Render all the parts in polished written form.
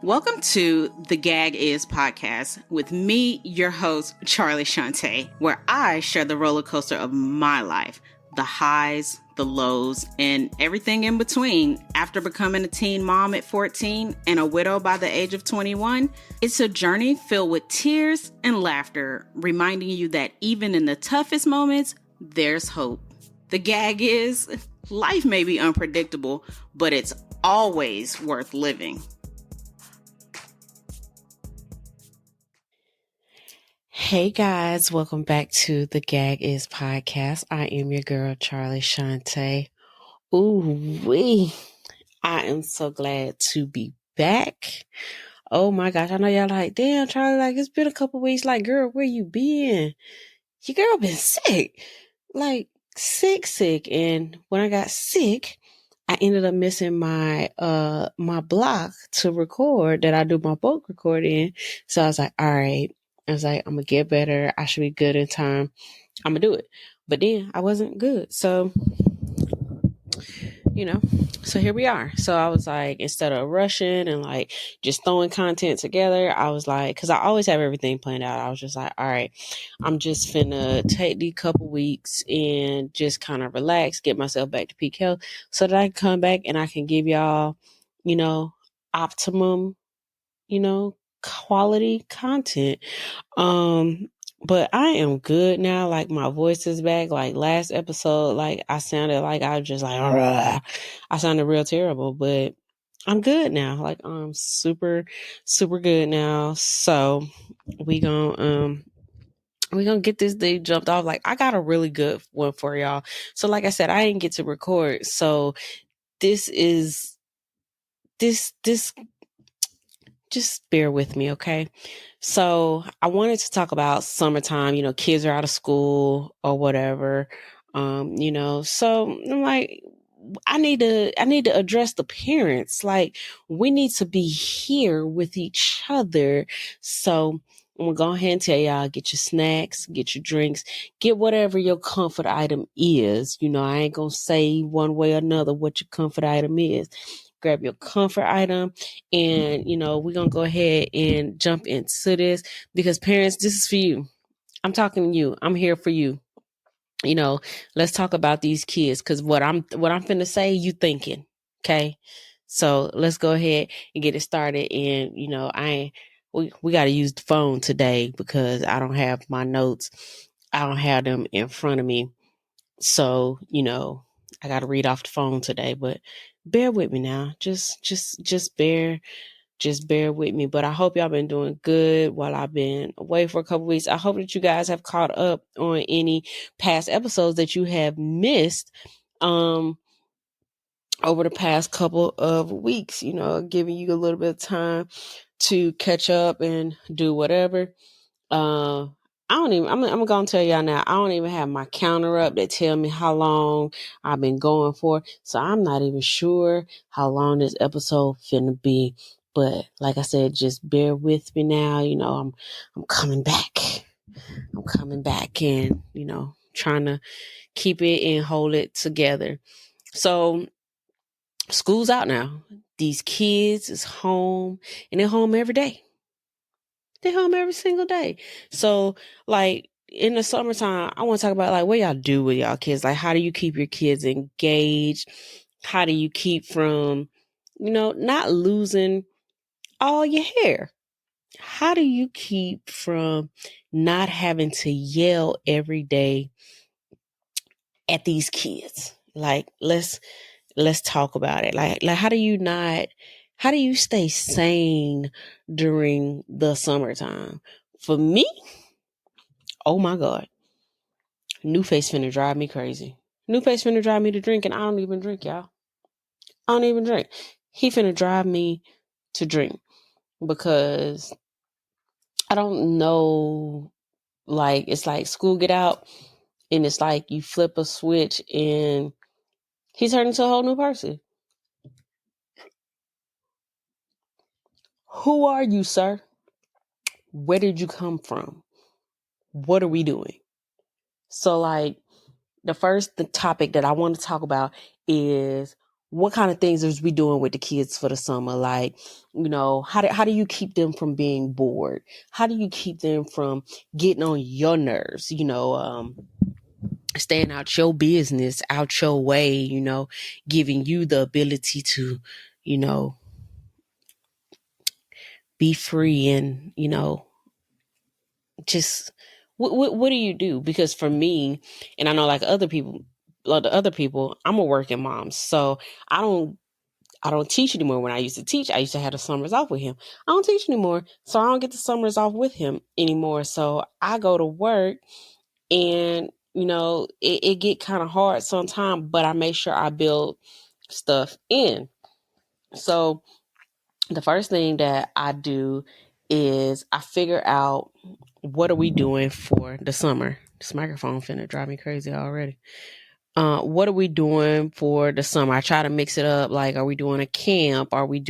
Welcome to the Gag Is Podcast with me, your host, Charlie Shante, where I share the roller coaster of my life, the highs, the lows, and everything in between. After becoming a teen mom at 14 and a widow by the age of 21, it's a journey filled with tears and laughter, reminding you that even in the toughest moments, there's hope. The gag is, life may be unpredictable, but it's always worth living. Hey guys, welcome back to the Gag Is Podcast. I am your girl, Charlie Shante. Ooh-wee. I am so glad to be back. Oh my gosh, I know y'all like, damn, Charlie, like, it's been a couple weeks. Like, girl, where you been? Your girl been sick. Like, sick. And when I got sick, I ended up missing my block to record that I do my book recording. So I was like, all right. I was like, I'm going to get better. I should be good in time. I'm going to do it. But then I wasn't good. So, so here we are. So I was like, instead of rushing and like just throwing content together, I was like, because I always have everything planned out. I was just like, all right, I'm just finna take these couple weeks and just kind of relax, get myself back to peak health so that I can come back and I can give y'all, optimum, quality content. But I am good now. Like, my voice is back. Like, last episode, like, I sounded like I was just like, "Argh." I sounded real terrible, but I'm good now. Like, I'm super, super good now. So we gonna get this day jumped off. Like, I got a really good one for y'all. So like I said, I didn't get to record. So this just bear with me, okay? So I wanted to talk about summertime, kids are out of school or whatever. So I'm like, I need to address the parents. Like, we need to be here with each other. So I'm gonna go ahead and tell y'all, get your snacks, get your drinks, get whatever your comfort item is. I ain't gonna say one way or another what your comfort item is. Grab your comfort item and, we're going to go ahead and jump into this because parents, this is for you. I'm talking to you. I'm here for you. Let's talk about these kids because what I'm finna say, you thinking. Okay. So let's go ahead and get it started. And, we got to use the phone today because I don't have my notes. I don't have them in front of me. So, I got to read off the phone today, but bear with me now. Just bear with me. But I hope y'all been doing good while I've been away for a couple weeks. I hope that you guys have caught up on any past episodes that you have missed, over the past couple of weeks, giving you a little bit of time to catch up and do whatever. I'm going to tell y'all now, I don't even have my counter up that tell me how long I've been going for. So I'm not even sure how long this episode finna be. But like I said, just bear with me now. I'm coming back. I'm coming back and, trying to keep it and hold it together. So school's out now. These kids is home and they're home every day. They're home every single day. So, like, in the summertime, I want to talk about, like, what y'all do with y'all kids. Like, how do you keep your kids engaged? How do you keep from, not losing all your hair? How do you keep from not having to yell every day at these kids? Like, let's talk about it. Like how do you stay sane during the summertime? For me, oh my God, New Face finna drive me crazy. New Face finna drive me to drink, and I don't even drink, y'all. I don't even drink. He finna drive me to drink because I don't know. Like, it's like school get out, and it's like you flip a switch, and he turned into a whole new person. Who are you, sir? Where did you come from? What are we doing? So, like, the topic that I want to talk about is what kind of things is we doing with the kids for the summer? Like, how do you keep them from being bored? How do you keep them from getting on your nerves? Staying out your business, out your way, giving you the ability to, you know, be free and, just what do you do? Because for me, and I know like other people, I'm a working mom. So I don't I don't teach anymore. When I used to teach, I used to have the summers off with him. I don't teach anymore. So I don't get the summers off with him anymore. So I go to work and, it get kind of hard sometimes, but I make sure I build stuff in. So the first thing that I do is I figure out what are we doing for the summer. This microphone finna drive me crazy already. What are we doing for the summer? I try to mix it up. Like, are we doing a camp? Are we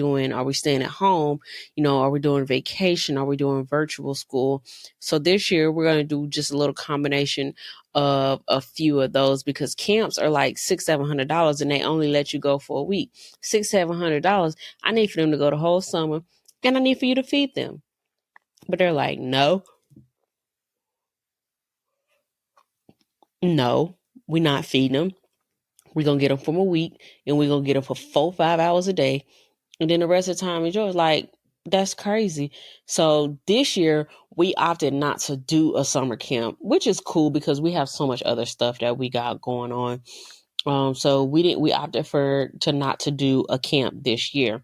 staying at home? Are we doing vacation? Are we doing virtual school? So this year we're going to do just a little combination of a few of those because camps are like $600-700 and they only let you go for a week. $600-700. I need for them to go the whole summer and I need for you to feed them. But they're like, no, we're not feeding them. We're going to get them from a week and we're going to get them for 4-5 hours a day. And then the rest of the time is yours. Like, that's crazy. So this year we opted not to do a summer camp, which is cool because we have so much other stuff that we got going on. So we opted to not to do a camp this year.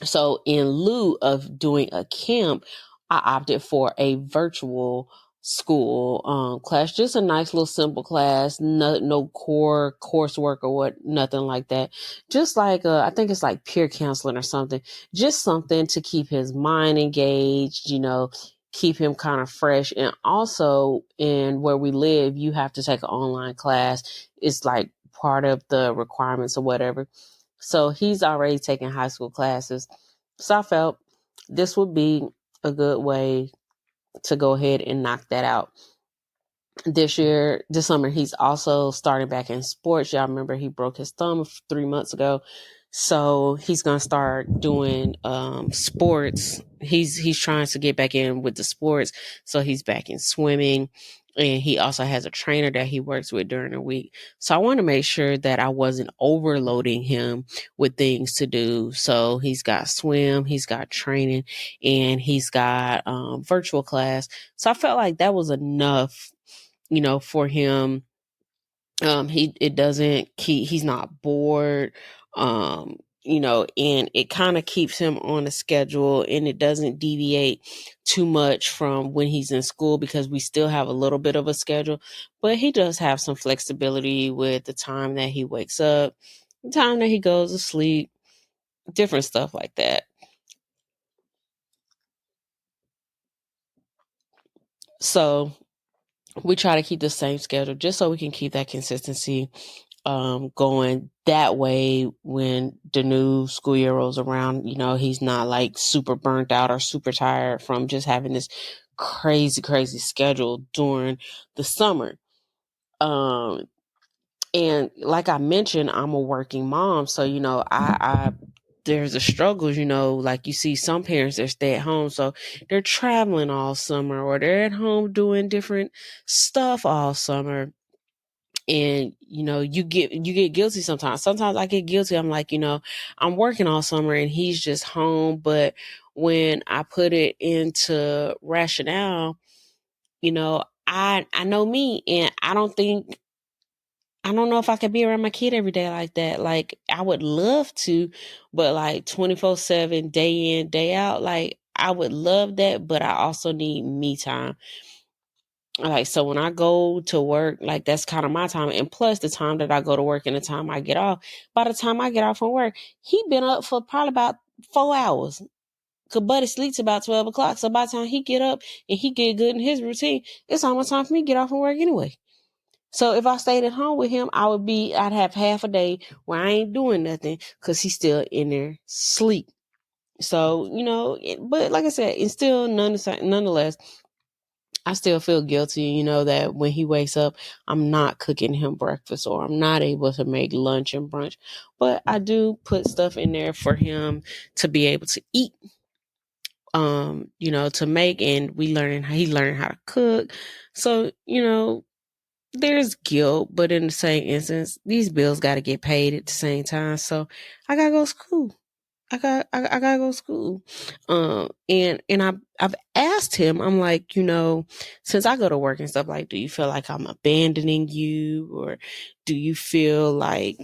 So in lieu of doing a camp, I opted for a virtual school class, just a nice little simple class, no core coursework or nothing like that. Just like I think it's like peer counseling or something, just something to keep his mind engaged, keep him kind of fresh. And also in where we live, you have to take an online class. It's like part of the requirements or whatever. So he's already taken high school classes. So I felt this would be a good way to go ahead and knock that out. This summer, he's also starting back in sports. Y'all remember he broke his thumb 3 months ago. So he's going to start doing sports. He's trying to get back in with the sports. So he's back in swimming. And he also has a trainer that he works with during the week. So I want to make sure that I wasn't overloading him with things to do. So he's got swim, he's got training, and he's got virtual class. So I felt like that was enough, for him. He's not bored. And it kind of keeps him on a schedule and it doesn't deviate too much from when he's in school because we still have a little bit of a schedule, but he does have some flexibility with the time that he wakes up, the time that he goes to sleep, different stuff like that. So we try to keep the same schedule just so we can keep that consistency going. That way when the new school year rolls around, he's not like super burnt out or super tired from just having this crazy schedule during the summer. And like I mentioned, I'm a working mom. So, I there's a struggle, like you see some parents that stay at home. So they're traveling all summer or they're at home doing different stuff all summer. And, you get guilty sometimes. Sometimes I get guilty. I'm like, I'm working all summer and he's just home. But when I put it into rationale, I know me and I don't know if I could be around my kid every day like that. Like I would love to, but like 24/7, day in, day out, like I would love that, but I also need me time. Like, so when I go to work, like that's kind of my time. And plus the time that I go to work and the time I get off, by the time I get off from work, he been up for probably about 4 hours. Cause buddy sleeps about 12 o'clock. So by the time he get up and he get good in his routine, it's almost time for me to get off from work anyway. So if I stayed at home with him, I'd have half a day where I ain't doing nothing because he's still in there sleep. So, but like I said, it's still nonetheless, I still feel guilty, you know, that when he wakes up, I'm not cooking him breakfast or I'm not able to make lunch and brunch. But I do put stuff in there for him to be able to eat, you know, to make, and he learned how to cook. So, you know, there's guilt, but in the same instance, these bills got to get paid at the same time. So I gotta go to school. I gotta go to school. And I've asked him, I'm like, you know, since I go to work and stuff, like, do you feel like I'm abandoning you, or do you feel like,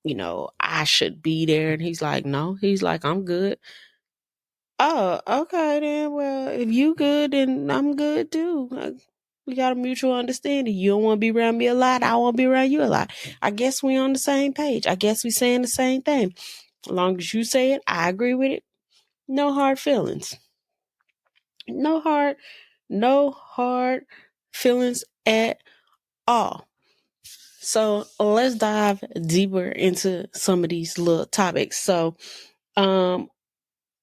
you know, I should be there? And he's like, no. He's like, I'm good. Oh, okay then. Well, if you good, then I'm good too. We got a mutual understanding. You don't want to be around me a lot. I want to be around you a lot. I guess we on the same page. I guess we saying the same thing. As long as you say it, I agree with it. No hard feelings. No hard feelings at all. So let's dive deeper into some of these little topics. So,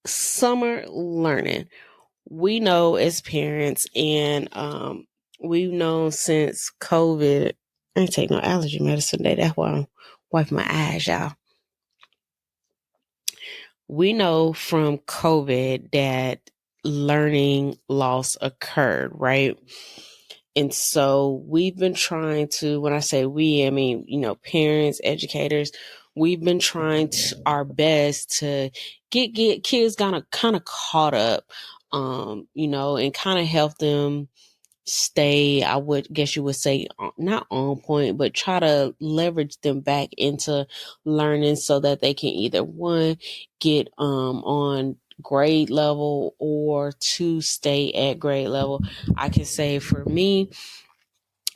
summer learning. We know as parents, and we've known since COVID. I ain't take no allergy medicine today. That's why I'm wiping my eyes, y'all. We know from COVID that learning loss occurred, right? And so we've been trying to, when I say we, I mean, you know, parents, educators, we've been trying our best to get kids kind of caught up, you know, and kind of help them stay, I would guess you would say, not on point, but try to leverage them back into learning so that they can either one, get on grade level, or two, stay at grade level. I can say for me,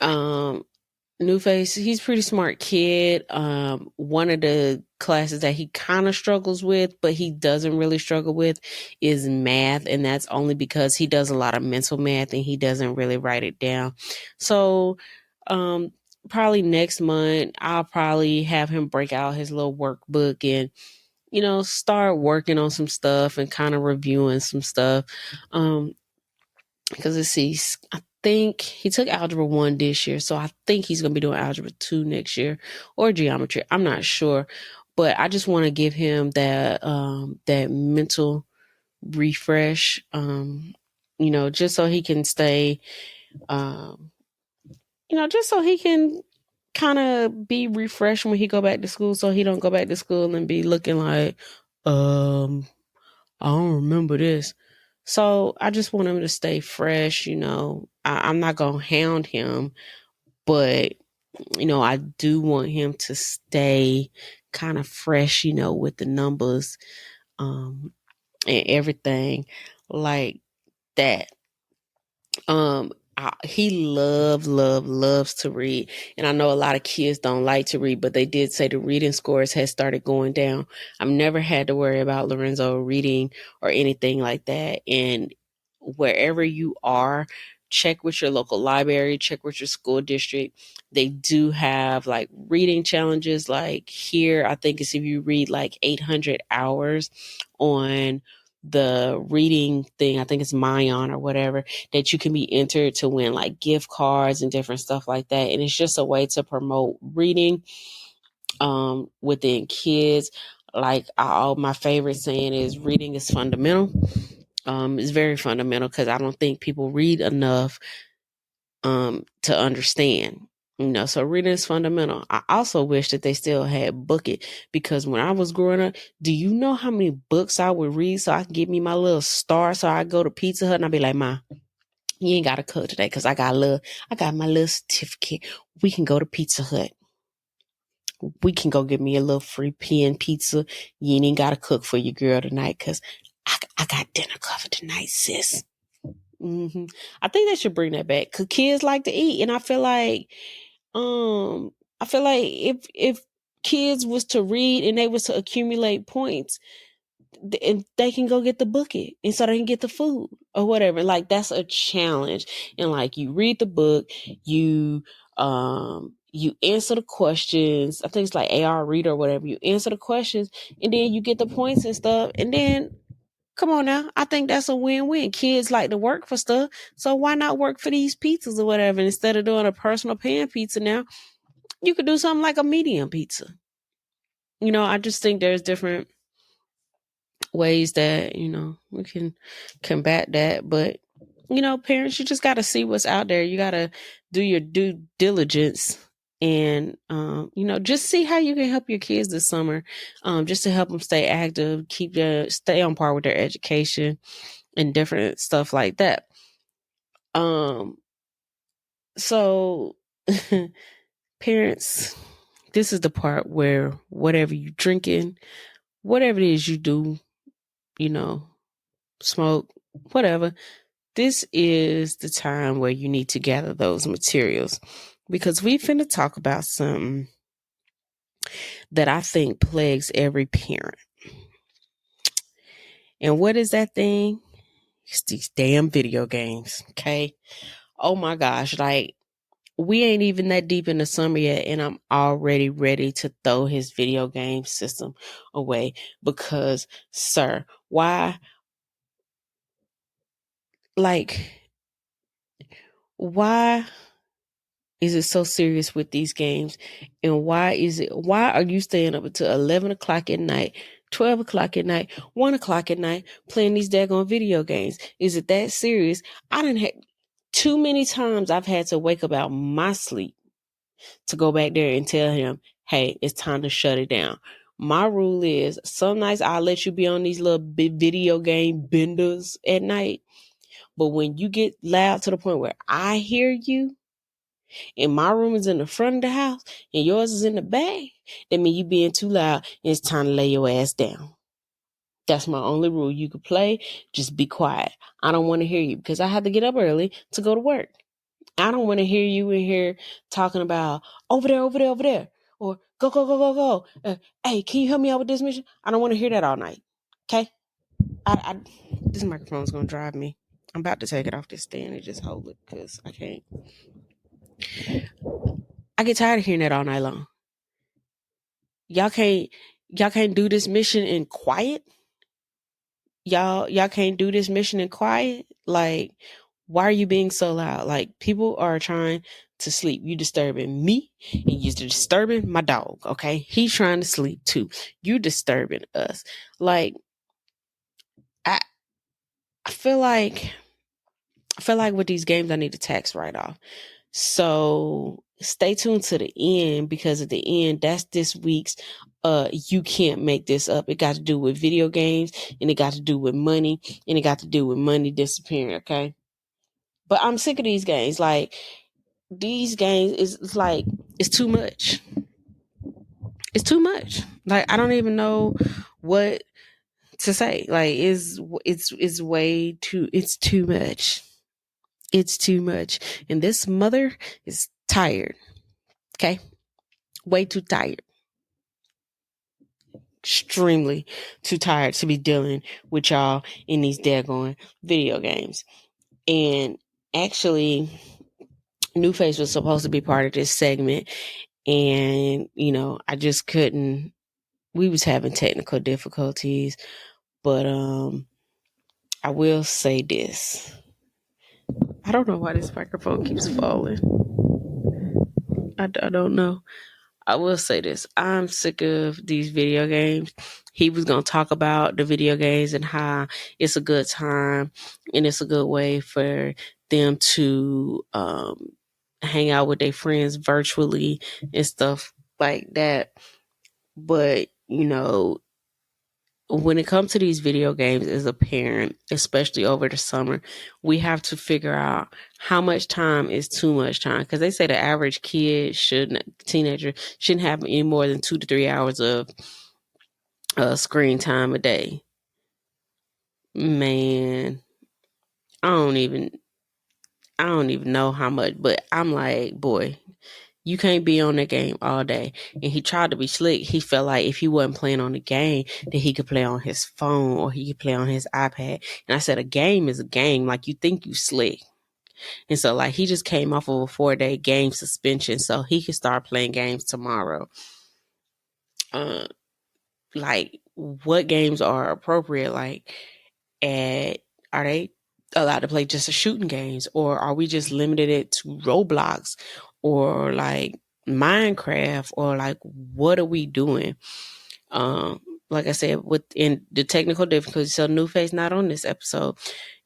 New Face, he's a pretty smart kid. One of the classes that he kind of struggles with, but he doesn't really struggle with, is math. And that's only because he does a lot of mental math and he doesn't really write it down. So, probably next month, I'll probably have him break out his little workbook and, you know, start working on some stuff and kind of reviewing some stuff. Because I think he took Algebra 1 this year, so I think he's going to be doing Algebra 2 next year, or geometry. I'm not sure. But I just want to give him that mental refresh, you know, just so he can stay, you know, just so he can kind of be refreshed when he go back to school, so he don't go back to school and be looking like, I don't remember this. So I just want him to stay fresh, you know. I'm not going to hound him, but, you know, I do want him to stay kind of fresh, you know, with the numbers, and everything like that. He loves to read. And I know a lot of kids don't like to read, but they did say the reading scores has started going down. I've never had to worry about Lorenzo reading or anything like that. And wherever you are, check with your local library, check with your school district. They do have like reading challenges. Like here, I think it's if you read like 800 hours on the reading thing, I think it's Mayan or whatever, that you can be entered to win like gift cards and different stuff like that. And it's just a way to promote reading within kids. Like my favorite saying is reading is fundamental. It's very fundamental because I don't think people read enough to understand. You know, so reading is fundamental. I also wish that they still had Book It, because when I was growing up, do you know how many books I would read so I can get me my little star? So I go to Pizza Hut and I'd be like, Ma, you ain't got to cook today because I got my little certificate. We can go to Pizza Hut. We can go get me a little free pen pizza. You ain't got to cook for your girl tonight because I got dinner covered tonight, sis. I think they should bring that back because kids like to eat, and I feel like if kids was to read and they was to accumulate points, and they can go get the book it, and so they can get the food or whatever. Like that's a challenge, and like you read the book, you answer the questions. I think it's like AR reader or whatever. You answer the questions, and then you get the points and stuff, and then Come on now. I think that's a win-win. Kids like to work for stuff. So why not work for these pizzas or whatever? Instead of doing a personal pan pizza now, you could do something like a medium pizza. I just think there's different ways that, we can combat that. But, parents, you just got to see what's out there. You got to do your due diligence and, just see how you can help your kids this summer, just to help them stay active, stay on par with their education and different stuff like that. So parents, this is the part where whatever you drinking, whatever it is you do, smoke, whatever, this is the time where you need to gather those materials, because we finna talk about something that I think plagues every parent. And what is that thing? It's these damn video games. Okay. Oh my gosh. Like, we ain't even that deep in the summer yet, and I'm already ready to throw his video game system away because, sir, why is it so serious with these games? And why are you staying up until 11 o'clock at night, 12 o'clock at night, 1 o'clock at night playing these daggone video games? Is it that serious? I didn't have too many times I've had to wake up out my sleep to go back there and tell him, hey, it's time to shut it down. My rule is some nights I'll let you be on these little video game benders at night. But when you get loud to the point where I hear you, and my room is in the front of the house and yours is in the back, that means you being too loud and it's time to lay your ass down. That's my only rule. You can play, just be quiet. I don't want to hear you because I have to get up early to go to work. I don't want to hear you in here talking about over there, or go. Hey, can you help me out with this mission? I don't want to hear that all night. Okay? This microphone is going to drive me. I'm about to take it off this stand and just hold it because I can't. I get tired of hearing that all night long. Y'all can't do this mission in quiet. Y'all can't do this mission in quiet. Like, why are you being so loud? Like, people are trying to sleep. You disturbing me and you're disturbing my dog. Okay. He's trying to sleep too. You disturbing us. Like, I feel like with these games, I need a tax write-off. So stay tuned to the end, because at the end, that's this week's you can't make this up. It got to do with video games, and it got to do with money, and it got to do with money disappearing, okay? But I'm sick of these games. Like, these games is like, it's too much. It's too much. Like, I don't even know what to say. Like, it's too much. It's too much. And this mother is tired. Okay? Way too tired. Extremely too tired to be dealing with y'all in these daggone video games. And actually, New Face was supposed to be part of this segment. And, I just couldn't. We was having technical difficulties. But I will say this. I don't know why this microphone keeps falling. I don't know. I will say this. I'm sick of these video games. He was going to talk about the video games and how it's a good time and it's a good way for them to hang out with their friends virtually and stuff like that. But, when it comes to these video games as a parent, especially over the summer, we have to figure out how much time is too much time. Because they say the average teenager shouldn't have any more than 2 to 3 hours of screen time a day. Man, I don't even know how much, but I'm like, boy, you can't be on the game all day. And he tried to be slick. He felt like if he wasn't playing on the game, then he could play on his phone or he could play on his iPad. And I said, a game is a game. Like, you think you slick. And so, like, he just came off of a 4-day game suspension, so he could start playing games tomorrow. Like, what games are appropriate? Like, are they allowed to play just the shooting games, or are we just limited it to Roblox or like Minecraft, or like what are we doing? Um, like I said, within the technical difficulties, so New Face not on this episode.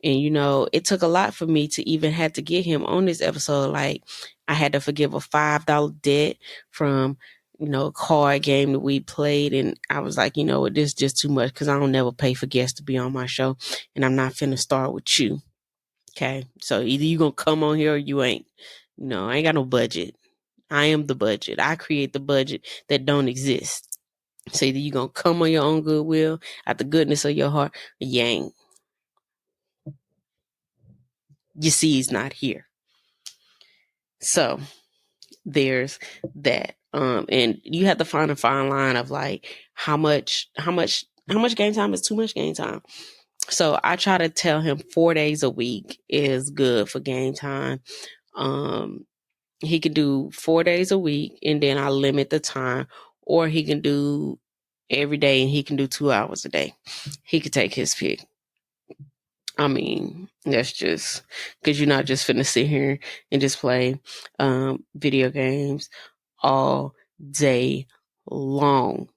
And it took a lot for me to even have to get him on this episode. Like, I had to forgive a $5 debt from a card game that we played, and I was like, this is just too much, because I don't never pay for guests to be on my show, and I'm not finna start with you. Okay, so either you gonna come on here or you ain't. I ain't got no budget. I am the budget. I create the budget that don't exist. So either you gonna come on your own goodwill, out the goodness of your heart, or you ain't. You see, he's not here. So there's that. And you have to find a fine line of like how much game time is too much game time. So I try to tell him 4 days a week is good for game time. He can do 4 days a week, and then I limit the time, or he can do every day and he can do 2 hours a day. He could take his pick. I mean, that's just because you're not just finna sit here and just play video games all day long.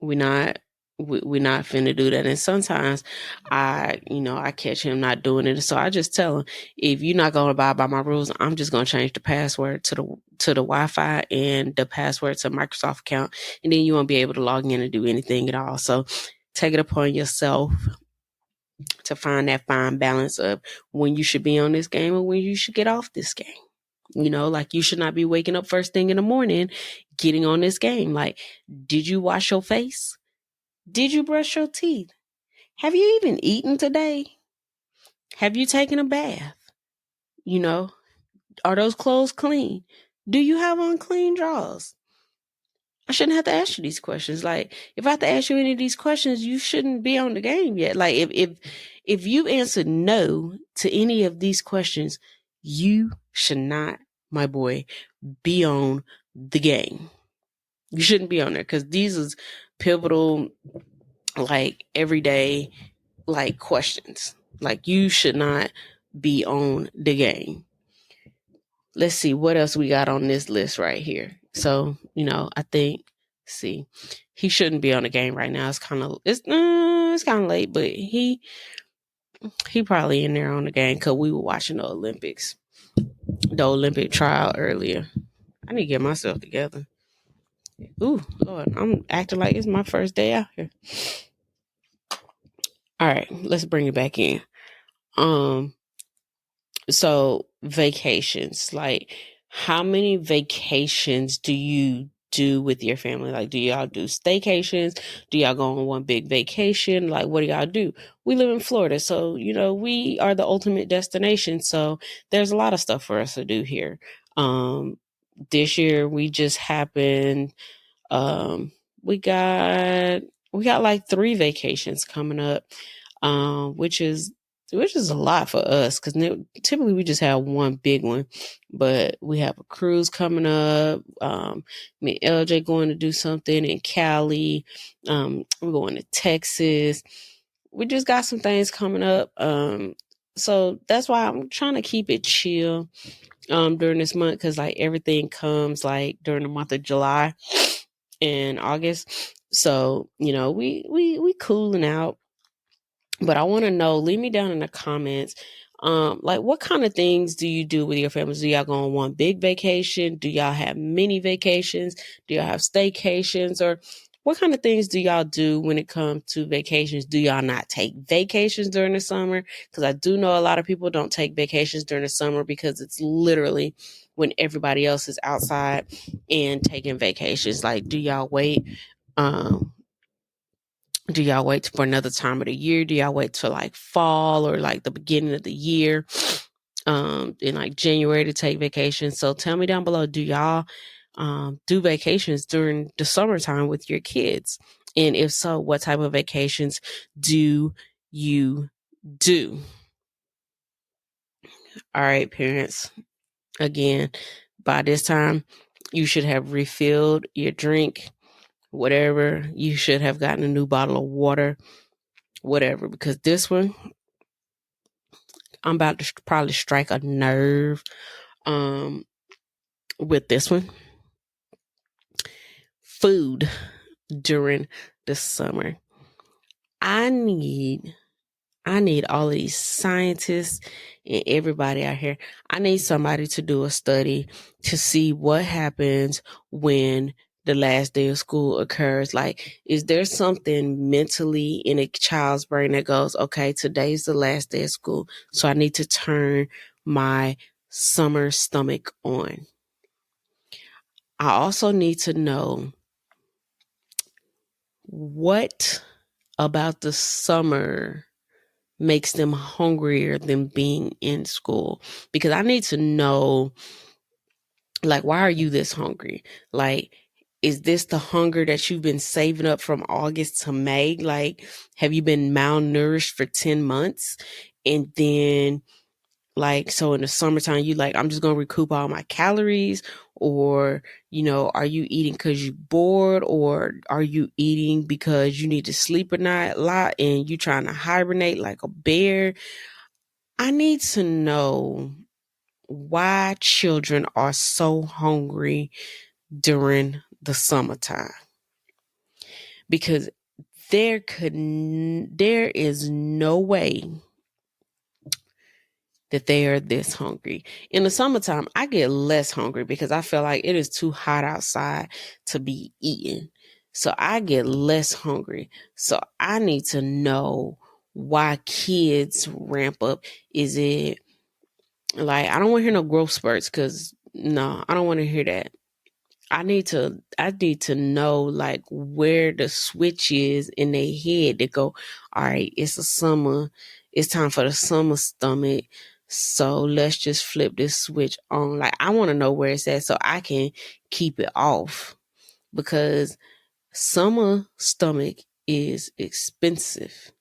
We're not finna do that. And sometimes I catch him not doing it. So I just tell him, if you're not gonna abide by my rules, I'm just gonna change the password to the Wi-Fi and the password to Microsoft account, and then you won't be able to log in and do anything at all. So take it upon yourself to find that fine balance of when you should be on this game and when you should get off this game. Like, you should not be waking up first thing in the morning, getting on this game. Like, did you wash your face? Did you brush your teeth? Have you even eaten today? Have you taken a bath? Are those clothes clean? Do you have on clean drawers? I shouldn't have to ask you these questions. Like, if I have to ask you any of these questions, you shouldn't be on the game yet. Like, if you answer no to any of these questions, you should not, my boy, be on the game. You shouldn't be on there, because these is pivotal, like, everyday, like, questions. Like, you should not be on the game. Let's see what else we got on this list right here. So, I think, see, he shouldn't be on the game right now. It's kind of late, but he probably in there on the game, because we were watching the Olympic trial earlier. I need to get myself together. Ooh, Lord, I'm acting like it's my first day out here. All right, let's bring it back in. So vacations, like, how many vacations do you do with your family? Like, do y'all do staycations? Do y'all go on one big vacation? Like, what do y'all do? We live in Florida, so we are the ultimate destination. So there's a lot of stuff for us to do here. This year we just happened. We got like 3 vacations coming up, which is a lot for us, because typically we just have one big one, but we have a cruise coming up. Me and LJ going to do something in Cali. We're going to Texas. We just got some things coming up. So that's why I'm trying to keep it chill during this month, because like everything comes like during the month of July and August. So, we cooling out. But I want to know, leave me down in the comments, like, what kind of things do you do with your families? Do y'all go on one big vacation? Do y'all have mini vacations? Do y'all have staycations? Or what kind of things do y'all do when it comes to vacations? Do y'all not take vacations during the summer? Because I do know a lot of people don't take vacations during the summer, because it's literally when everybody else is outside and taking vacations. Like, do y'all wait? Do y'all wait for another time of the year? Do y'all wait till like fall or like the beginning of the year, in like January to take vacation? So tell me down below, do y'all do vacations during the summertime with your kids? And if so, what type of vacations do you do? All right, parents. Again, by this time, you should have refilled your drink, whatever. You should have gotten a new bottle of water. whatever, because this one, I'm about to probably strike a nerve with this one. Food during the summer. I need all of these scientists and everybody out here. I need somebody to do a study to see what happens when the last day of school occurs. Like, is there something mentally in a child's brain that goes, okay, today's the last day of school, so I need to turn my summer stomach on. I also need to know what about the summer makes them hungrier than being in school, because I need to know, like, why are you this hungry? Like, is this the hunger that you've been saving up from August to May? Like, have you been malnourished for 10 months? And then, like, so in the summertime, you like, I'm just going to recoup all my calories? Or, are you eating because you're bored? Or are you eating because you need to sleep at night a lot and you trying to hibernate like a bear? I need to know why children are so hungry during the summertime. Because there is no way that they are this hungry. In the summertime, I get less hungry because I feel like it is too hot outside to be eating. So I get less hungry. So I need to know why kids ramp up. Is it like, I don't want to hear no growth spurts, because no, I don't want to hear that. I need to know, like, where the switch is in their head to go, all right, it's time for the summer stomach. So let's just flip this switch on. Like, I want to know where it's at so I can keep it off, because summer stomach is expensive.